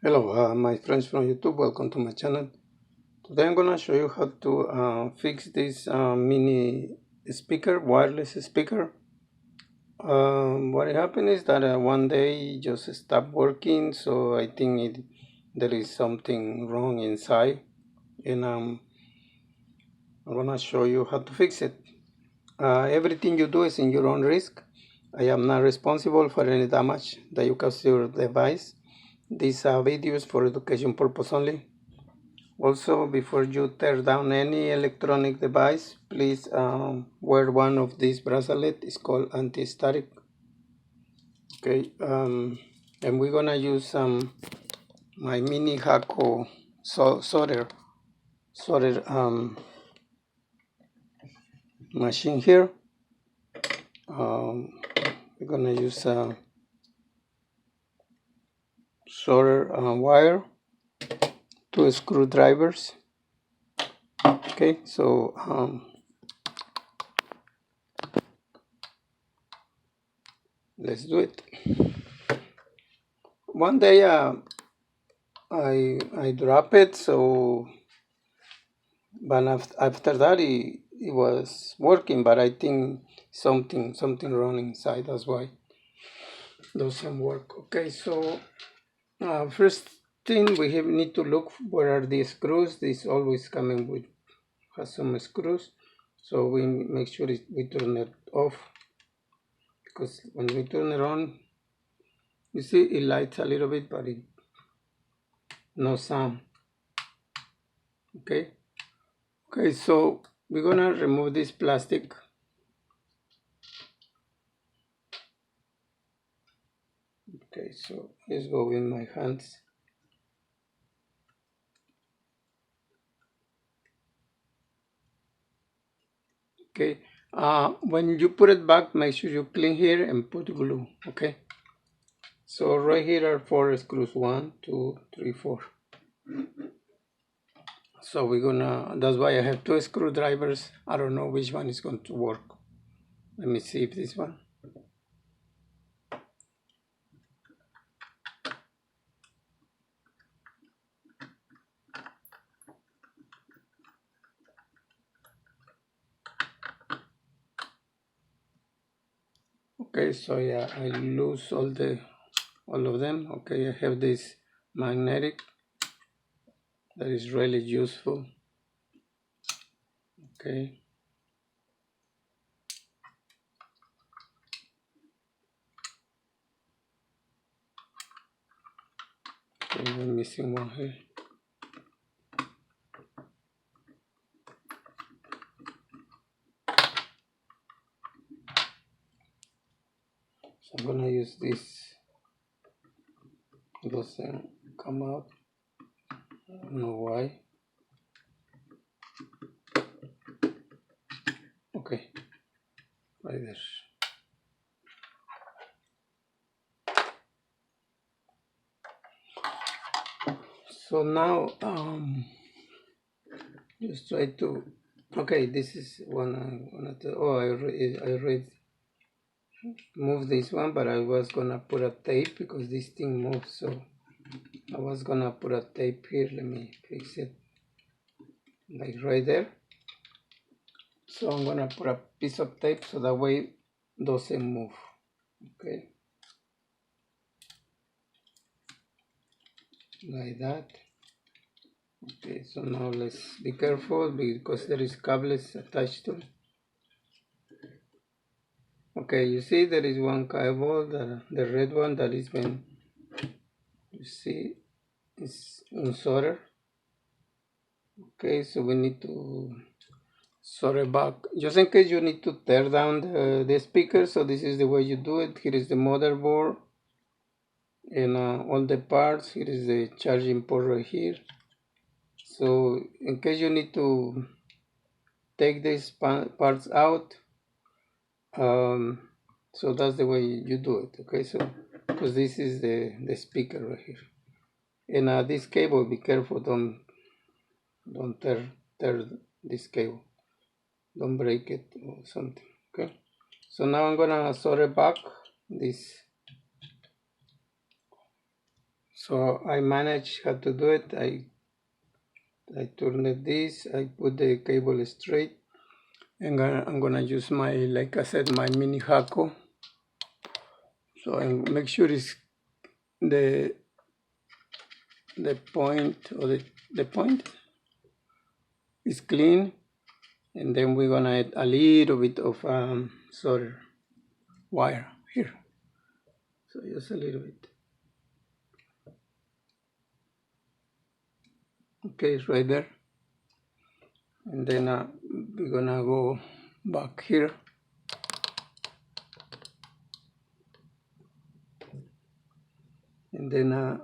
Hello, my friends from YouTube. Welcome to my channel. Today I'm gonna show you how to fix this mini speaker, wireless speaker. What happened is that one day it just stopped working, so I think there is something wrong inside, and I'm gonna show you how to fix it. Everything you do is in your own risk. I am not responsible for any damage that you cause to your device. These videos for education purpose only. Also, before you tear down any electronic device, please wear one of these bracelets. It's called anti-static. Okay, and we're gonna use my mini Hako solder machine here. We're gonna use solder wire, two screwdrivers. Okay, so let's do it. One day I drop it, so but after that it was working, but I think something wrong inside. That's why it doesn't work. Okay, so first thing need to look where are the screws. This always coming with has some screws, so we make sure we turn it off, because when we turn it on, you see it lights a little bit, but it no sound. Okay, so we're gonna remove this plastic. Okay, so let's go in my hands. Okay, when you put it back, make sure you clean here and put glue. Okay, so right here are 4 screws, 1, 2, 3, 4. So that's why I have 2 screwdrivers. I don't know which one is going to work. Let me see if this one. Okay, so yeah, I lose all of them. Okay, I have this magnetic that is really useful. Okay, I'm missing one here. So I'm gonna use this. It doesn't come out. I don't know why. Okay, right there. So now just try to. Okay, this is one I wanted to. Oh, I already moved this one, but I was gonna put a tape because this thing moves. So I was gonna put a tape here. Let me fix it, like right there. So I'm gonna put a piece of tape so that way it doesn't move. Okay, like that. Okay, so now let's be careful because there is cables attached to it. Okay, you see there is one cable, the red one that is when you see is unsoldered. Okay, so we need to solder back. Just in case you need to tear down the speaker, so this is the way you do it. Here is the motherboard and all the parts. Here is the charging port right here. So in case you need to take these parts out, so that's the way you do it. Okay, so because this is the speaker right here, and this cable, be careful, don't tear this cable, don't break it or something. Okay, so now I'm gonna solder back this So I managed how to do it. I turned this, I put the cable straight, and I'm gonna use my, like I said, my mini Haco. So I make sure it's the point, or the point is clean, and then we're gonna add a little bit of solder wire here. So just a little bit. Okay, it's right there. And then we're gonna go back here. And then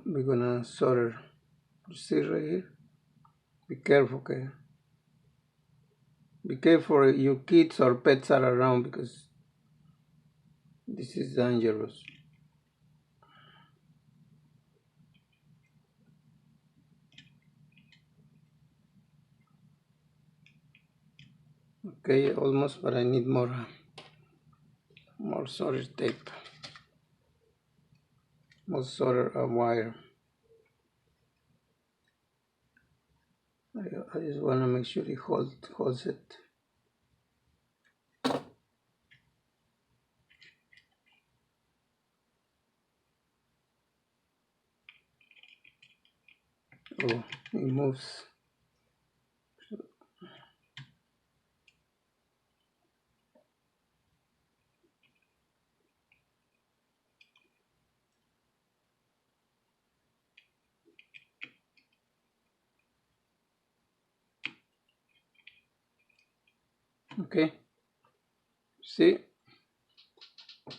we're gonna solder. You see right here? Be careful, okay? Be careful your kids or pets are around, because this is dangerous. Okay, almost, but I need more solder tape, more solder wire. I just want to make sure it holds it. Oh, it moves. Okay, see,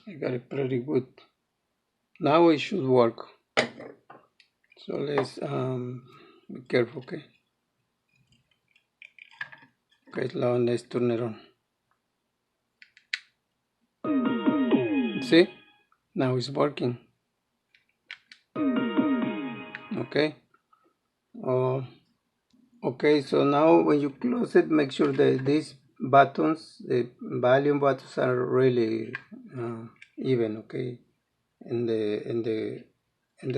I got it pretty good. Now it should work. So let's be careful, okay? Okay, now let's turn it on. See, now it's working. Okay. Okay, so now when you close it, make sure that these buttons, the volume buttons, are really even, okay, in the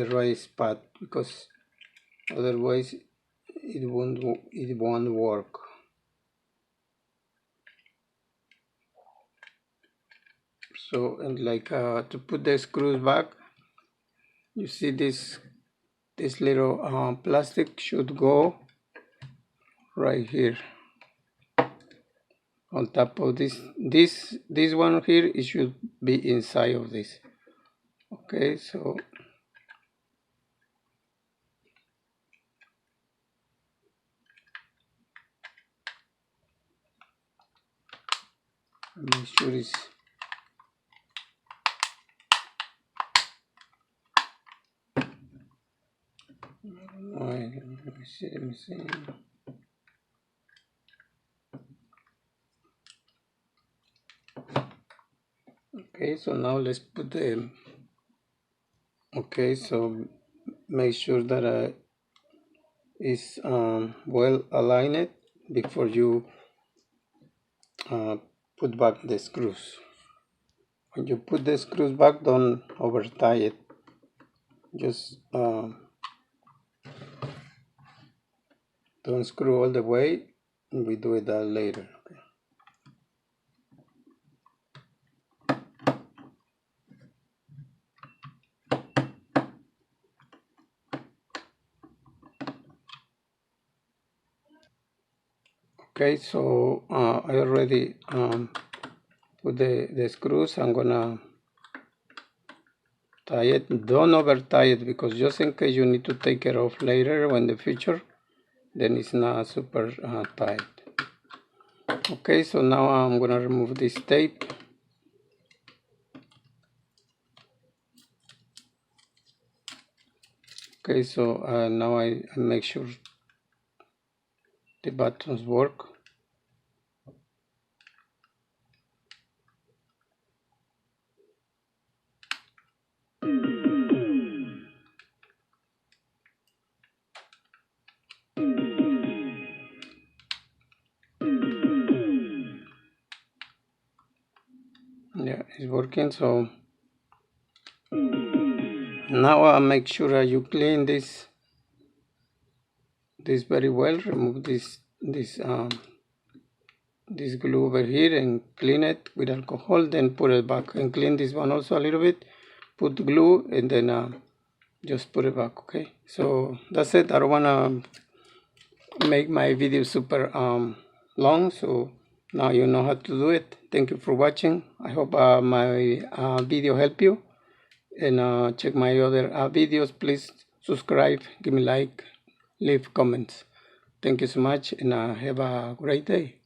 right spot, because otherwise it won't work. So, and like to put the screws back, you see this little plastic should go right here on top of this one here. It should be inside of this. Okay, so make sure it's right. Let me see. Okay, so now let's put the. Okay, so make sure that is well aligned before you put back the screws. When you put the screws back, don't over tie it. Just don't screw all the way. We do it later. Okay. Okay, so I already put the screws. I'm gonna tie it. Don't over tie it, because just in case you need to take it off later when the future, then it's not super tight. Okay, so now I'm gonna remove this tape. Okay, so now I make sure the buttons work. Yeah, it's working. So Now make sure you clean this very well. Remove this glue over here and clean it with alcohol, then put it back and clean this one also a little bit, put the glue, and then just put it back. Okay, so that's it. I don't want to make my video super long, so now you know how to do it. Thank you for watching. I hope my video helped you, and check my other videos. Please subscribe, give me like, leave comments. Thank you so much, and have a great day.